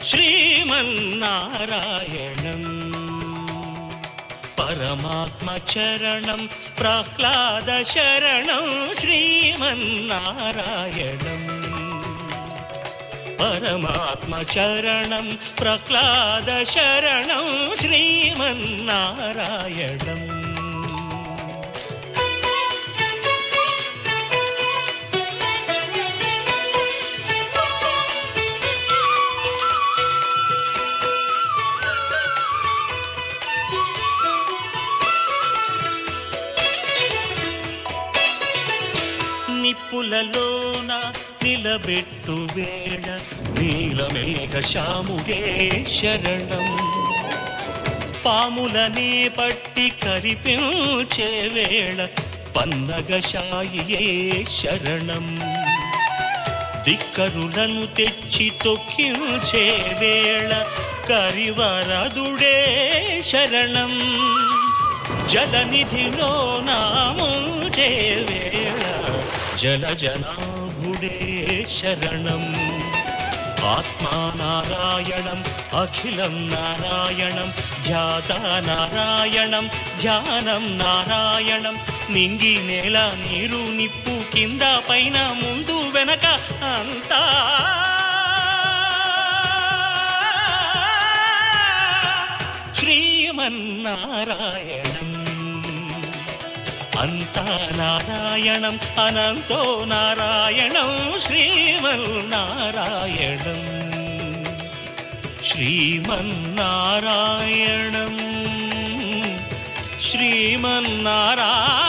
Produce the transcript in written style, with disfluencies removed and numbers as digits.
श्रीमन्नारायणम् परमात्मचरणं प्रह्लादशरणं श्रीमन्नारायणम् परमात्मचरणं प्रह्लादशरणं श्रीमन्नारायणम् నిప్పులలోన నిలబెట్టు వేళ నీలమేఘ శ్యాముగే శరణం పాములనే పట్టి కరిపించే వేళ పన్నగశాయియే శరణం దిక్కరులను తెచ్చి తొక్కించే వేళ కరివరదుడే శరణం జలనిధిలో నాముంచే వేళ జలజనాభుడే శరణం ఆత్మానారాయణం అఖిలం నారాయణం ధ్యాతా నారాయణం ధ్యానం నారాయణం నింగి నేల నీరు నిప్పు కింద పైన ముందు వెనక అంతా శ్రీమన్నారాయణం అంతా నారాయణం అనంతో నారాయణం శ్రీమన్నారాయణం శ్రీమన్నారాయణం శ్రీమన్నారాయణం